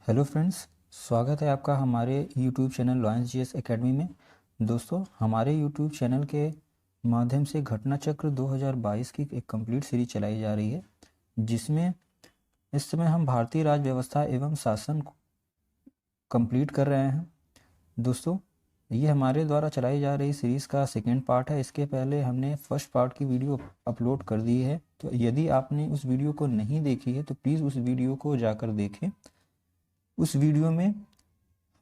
Hello friends, स्वागत है आपका हमारे YouTube channel lions GS academy में। दोस्तों, हमारे यूट्यूब चैनल के माध्यम से घटना चक्र 2022 की एक कंप्लीट सीरीज चलाई जा रही है, जिसमें इस समय हम भारतीय राज्य व्यवस्था एवं शासन कंप्लीट कर रहे हैं। दोस्तों, ये हमारे द्वारा चलाई जा रही सीरीज़ का सेकेंड पार्ट है। इसके पहले हमने फर्स्ट पार्ट की वीडियो अपलोड कर दी है, तो यदि आपने उस वीडियो को नहीं देखी है तो प्लीज़ उस वीडियो को जाकर देखें। उस वीडियो में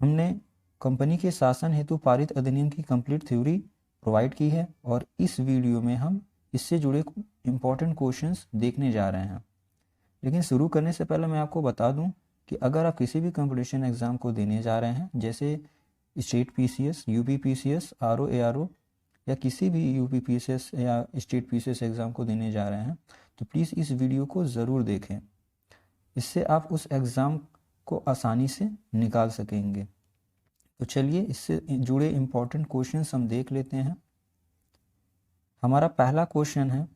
हमने कंपनी के शासन हेतु पारित अधिनियम की कंप्लीट थ्योरी प्रोवाइड की है और इस वीडियो में हम इससे जुड़े इम्पोर्टेंट क्वेश्चंस देखने जा रहे हैं। लेकिन शुरू करने से पहले मैं आपको बता दूं कि अगर आप किसी भी कंपटीशन एग्ज़ाम को देने जा रहे हैं, जैसे state PCS, UP PCS, RO ARO या किसी भी यूपी पीसीएस या स्टेट पीसीएस एग्ज़ाम को देने जा रहे हैं, तो प्लीज़ इस वीडियो को ज़रूर देखें। इससे आप उस एग्ज़ाम को आसानी से निकाल सकेंगे। तो चलिए इससे जुड़े इम्पोर्टेंट क्वेश्चंस हम देख लेते हैं। हमारा पहला क्वेश्चन है,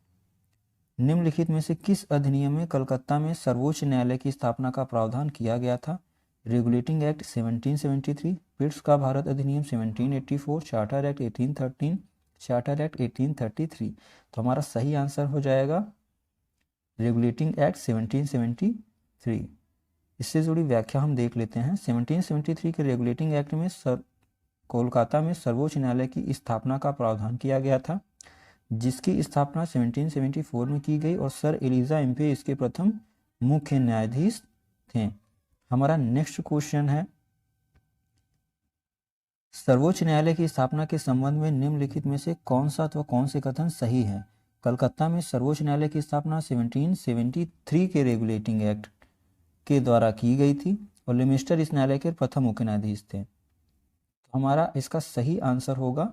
निम्नलिखित में से किस अधिनियम में कलकत्ता में सर्वोच्च न्यायालय की स्थापना का प्रावधान किया गया था? रेगुलेटिंग एक्ट 1773, पिट्स का भारत अधिनियम 1784, चार्टर एक्ट 1813, चार्टर एक्ट 1833। तो हमारा सही आंसर हो जाएगा रेगुलेटिंग एक्ट 1773। इससे जुड़ी व्याख्या हम देख लेते हैं। 1773 के रेगुलेटिंग एक्ट में कोलकाता में सर्वोच्च न्यायालय की स्थापना का प्रावधान किया गया था, जिसकी स्थापना 1774 में की गई और सर एलिजा इम्पे इसके प्रथम मुख्य न्यायाधीश थे। हमारा नेक्स्ट क्वेश्चन है, सर्वोच्च न्यायालय की स्थापना के संबंध में निम्नलिखित में से कौन सा अथवा कौन से कथन सही है? कलकत्ता में सर्वोच्च न्यायालय की स्थापना 1773 के रेगुलेटिंग एक्ट के द्वारा की गई थी और लिमिस्टर इस न्यायालय के प्रथम मुख्य न्यायाधीश थे। तो हमारा इसका सही आंसर होगा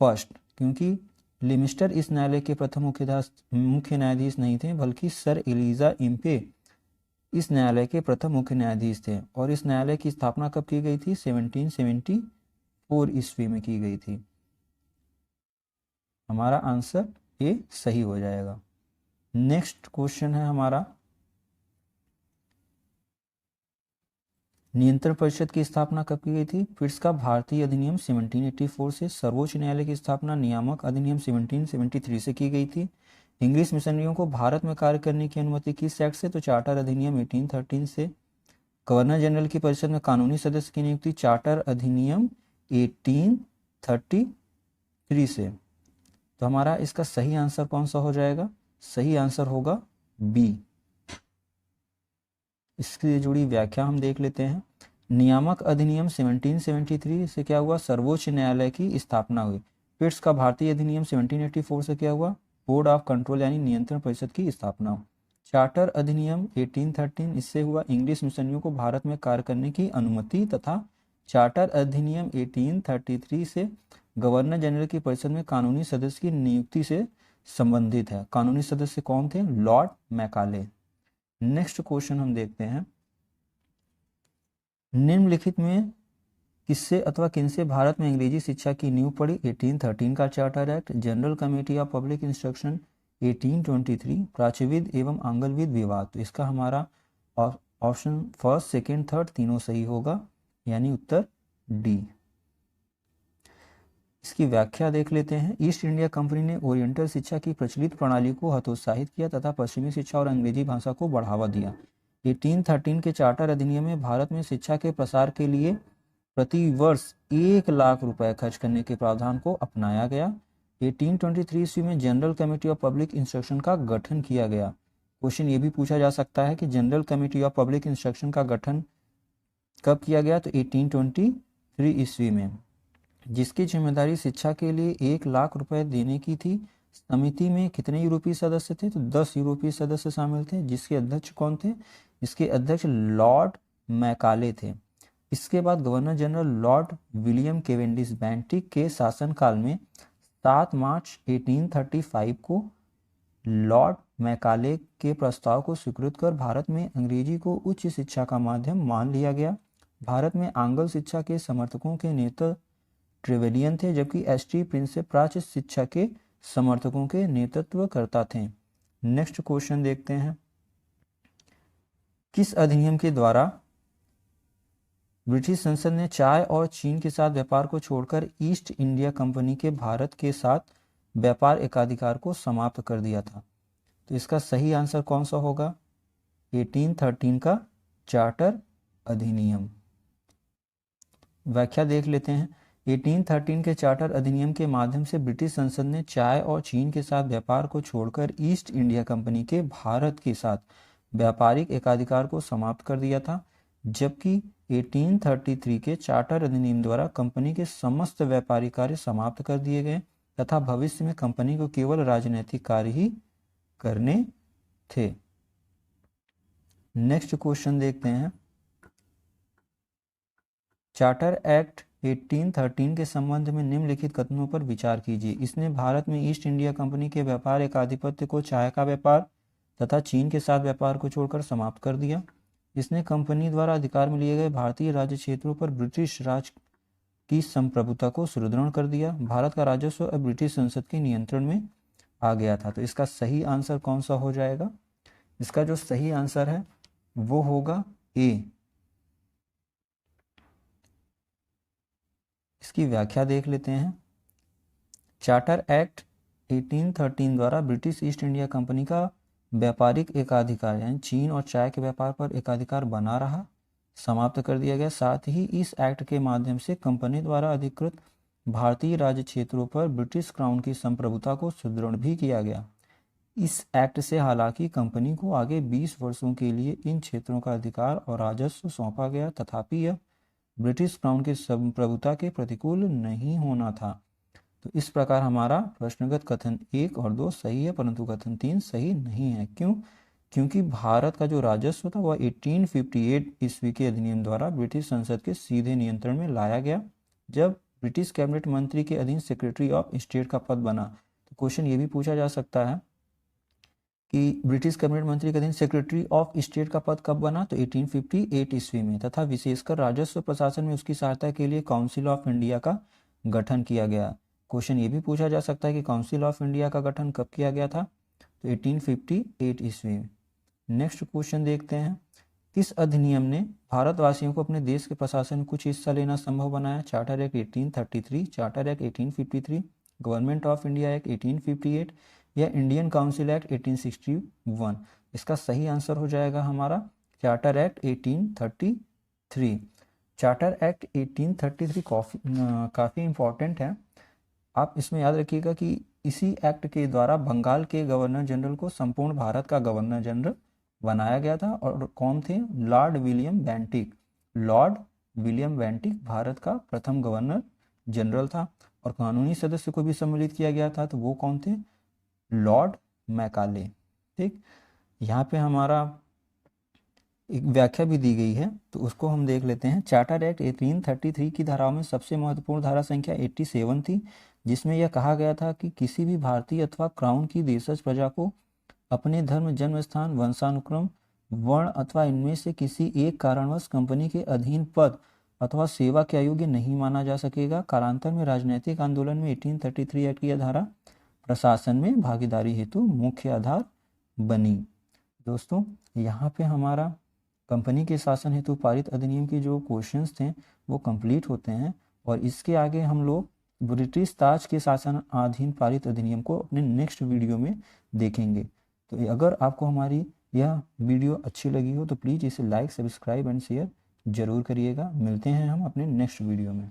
फर्स्ट, क्योंकि लिमिस्टर इस न्यायालय के प्रथम मुख्य न्यायाधीश नहीं थे, बल्कि सर एलिजा इम्पे इस न्यायालय के प्रथम मुख्य न्यायाधीश थे। और इस न्यायालय की स्थापना कब की गई थी? 1774 ईस्वी में की गई थी। हमारा आंसर ये सही हो जाएगा। नेक्स्ट क्वेश्चन है हमारा, नियंत्रण परिषद की स्थापना कब की गई थी? पिट्स का भारतीय अधिनियम 1784 से, सर्वोच्च न्यायालय की स्थापना नियामक अधिनियम 1773 से की गई थी। इंग्लिश मिशनरियों को भारत में कार्य करने की अनुमति किस एक्ट से? तो चार्टर अधिनियम 1813 से। गवर्नर जनरल की परिषद में कानूनी सदस्य की नियुक्ति चार्टर अधिनियम 1833 से। तो हमारा इसका सही आंसर कौन सा हो जाएगा? सही आंसर होगा बी। इससे जुड़ी व्याख्या हम देख लेते हैं। नियामक अधिनियम 1773 से क्या हुआ? सर्वोच्च न्यायालय की स्थापना हुई। पिट्स का भारतीय अधिनियम 1784 से क्या हुआ? बोर्ड ऑफ कंट्रोल यानी नियंत्रण परिषद की स्थापना। चार्टर अधिनियम 1813 इससे हुआ इंग्लिश मिशनरियों को भारत में कार्य करने की अनुमति, तथा चार्टर अधिनियम 1833 से गवर्नर जनरल की परिषद में कानूनी सदस्य की नियुक्ति से संबंधित है। कानूनी सदस्य कौन थे? Lord Macaulay. नेक्स्ट क्वेश्चन हम देखते हैं, निम्नलिखित में किससे अथवा किनसे भारत में अंग्रेजी शिक्षा की नींव पड़ी? 1813 का charter act, general committee of public instruction 1823, प्राच्यविद एवं आंग्लविद विवाद। तो इसका हमारा ऑप्शन फर्स्ट, सेकेंड, थर्ड तीनों सही होगा, यानी उत्तर डी। इसकी व्याख्या देख लेते हैं। ईस्ट इंडिया कंपनी ने ओरिएंटल शिक्षा की प्रचलित प्रणाली को हतोत्साहित किया तथा पश्चिमी शिक्षा और अंग्रेजी भाषा को बढ़ावा दिया। 1813 के चार्टर अधिनियम में भारत में शिक्षा के प्रसार के लिए प्रति वर्ष 1 लाख रुपए खर्च करने के प्रावधान को अपनाया गया। 1823 ईस्वी में general committee of public instruction का गठन किया गया। क्वेश्चन ये भी पूछा जा सकता है कि general committee of public instruction का गठन कब किया गया? तो 1823 ईस्वी में, जिसकी जिम्मेदारी शिक्षा के लिए 1 लाख रुपए देने की थी। समिति में कितने यूरोपीय सदस्य थे? तो 10 यूरोपीय सदस्य शामिल थे। जिसके अध्यक्ष कौन थे? इसके अध्यक्ष लॉर्ड मैकाले थे। इसके बाद governor general Lord William Cavendish Bentinck के शासनकाल में 7 मार्च 1835 को लॉर्ड मैकाले के प्रस्ताव को स्वीकृत कर भारत में अंग्रेजी को उच्च शिक्षा का माध्यम मान लिया गया। भारत में आंग्ल शिक्षा के समर्थकों के नेता ट्रेवेलियन थे, जबकि एसटी प्रिंसेप प्राच्य शिक्षा के समर्थकों के नेतृत्व करता थे। नेक्स्ट क्वेश्चन देखते हैं, किस अधिनियम के द्वारा ब्रिटिश संसद ने चाय और चीन के साथ व्यापार को छोड़कर ईस्ट इंडिया कंपनी के भारत के साथ व्यापार एकाधिकार को समाप्त कर दिया था? तो इसका सही आंसर कौन सा होगा? 1813 का चार्टर अधिनियम। व्याख्या देख लेते हैं। 1813 के चार्टर अधिनियम के माध्यम से ब्रिटिश संसद ने चाय और चीन के साथ व्यापार को छोड़कर ईस्ट इंडिया कंपनी के भारत के साथ व्यापारिक एकाधिकार को समाप्त कर दिया था, जबकि 1833 के चार्टर अधिनियम द्वारा कंपनी के समस्त व्यापारिक कार्य समाप्त कर दिए गए तथा भविष्य में कंपनी को केवल राजनीतिक कार्य ही करने थे। नेक्स्ट क्वेश्चन देखते हैं। चार्टर एक्ट 1813 के संबंध में निम्नलिखित कथनों पर विचार कीजिए। इसने भारत में ईस्ट इंडिया कंपनी के व्यापार एकाधिपत्य को चाय का व्यापार तथा चीन के साथ व्यापार को छोड़कर समाप्त कर दिया। इसने कंपनी द्वारा अधिकार में लिए गए भारतीय राज्य क्षेत्रों पर ब्रिटिश राज की संप्रभुता को सुदृढ़ कर दिया। भारत का राजस्व अब ब्रिटिश संसद के नियंत्रण में आ गया था। तो इसका सही आंसर कौन सा हो जाएगा? इसका जो सही आंसर है वो होगा ए। इसकी व्याख्या देख लेते हैं। चार्टर एक्ट 1813 द्वारा ब्रिटिश ईस्ट इंडिया कंपनी का व्यापारिक एकाधिकार यानी चीन और चाय के व्यापार पर एकाधिकार बना रहा, समाप्त कर दिया गया। साथ ही इस एक्ट के माध्यम से कंपनी द्वारा अधिकृत भारतीय राज्य क्षेत्रों पर ब्रिटिश क्राउन की संप्रभुता को सुदृढ़ भी किया गया। इस एक्ट से हालांकि कंपनी को आगे 20 वर्षों के लिए इन क्षेत्रों का अधिकार और राजस्व सौंपा गया, तथापि यह ब्रिटिश क्राउन की संप्रभुता के प्रतिकूल नहीं होना था। तो इस प्रकार हमारा प्रश्नगत कथन 1 और 2 सही है, परंतु कथन 3 सही नहीं है। क्यों? क्योंकि भारत का जो राजस्व था वह 1858 ईस्वी के अधिनियम द्वारा ब्रिटिश संसद के सीधे नियंत्रण में लाया गया। जब ब्रिटिश कैबिनेट मंत्री के अधीन सेक्रेटरी ऑफ स्टेट का पद बना, तो क्वेश्चन ये भी पूछा जा सकता है कि ब्रिटिश कैबिनेट मंत्री के अधीन सेक्रेटरी ऑफ स्टेट का पद कब बना? तो 1858 ईस्वी में, तथा विशेषकर राजस्व प्रशासन में उसकी सहायता के लिए काउंसिल ऑफ इंडिया का गठन किया गया। क्वेश्चन ये भी पूछा जा सकता है कि काउंसिल ऑफ इंडिया का गठन कब किया गया था? तो 1858 ईस्वी में। नेक्स्ट क्वेश्चन देखते हैं। किस अधिनियम ने भारतवासियों को अपने देश के प्रशासन में कुछ हिस्सा लेना संभव बनाया? Charter act 1833, charter act 1853, government of India act 1858 या इंडियन काउंसिल एक्ट 1861? इसका सही आंसर हो जाएगा हमारा चार्टर एक्ट 1833। चार्टर एक्ट 1833 काफ़ी इम्पॉर्टेंट है। आप इसमें याद रखिएगा कि इसी एक्ट के द्वारा बंगाल के गवर्नर जनरल को संपूर्ण भारत का गवर्नर जनरल बनाया गया था। और कौन थे? Lord William Bentinck. Lord William Bentinck Bharat का प्रथम गवर्नर जनरल था। और कानूनी सदस्य को भी सम्मिलित किया गया था, तो वो कौन थे? Lord Macaulay. ठीक, यहाँ पे हमारा एक व्याख्या भी दी गई है, तो उसको हम देख लेते हैं। चार्टर एक्ट 1833 की धाराओं में सबसे महत्वपूर्ण धारा संख्या 87 थी, जिसमें यह कहा गया था कि किसी भी भारतीय अथवा क्राउन की देशज प्रजा को अपने धर्म, जन्म स्थान, वंशानुक्रम, वर्ण अथवा इनमें से किसी एक कारणवश कंपनी के अधीन पद अथवा सेवा के अयोग्य नहीं माना जा सकेगा। कालांतर में राजनीतिक आंदोलन में 1833 एक्ट की धारा प्रशासन में भागीदारी हेतु मुख्य आधार बनी। दोस्तों, यहाँ पे हमारा कंपनी के शासन हेतु पारित अधिनियम के जो क्वेश्चंस थे वो कंप्लीट होते हैं। और इसके आगे हम लोग ब्रिटिश ताज के शासन अधीन पारित अधिनियम को अपने नेक्स्ट वीडियो में देखेंगे। तो अगर आपको हमारी यह वीडियो अच्छी लगी हो तो प्लीज़ इसे लाइक, सब्सक्राइब एंड शेयर जरूर करिएगा। मिलते हैं हम अपने नेक्स्ट वीडियो में।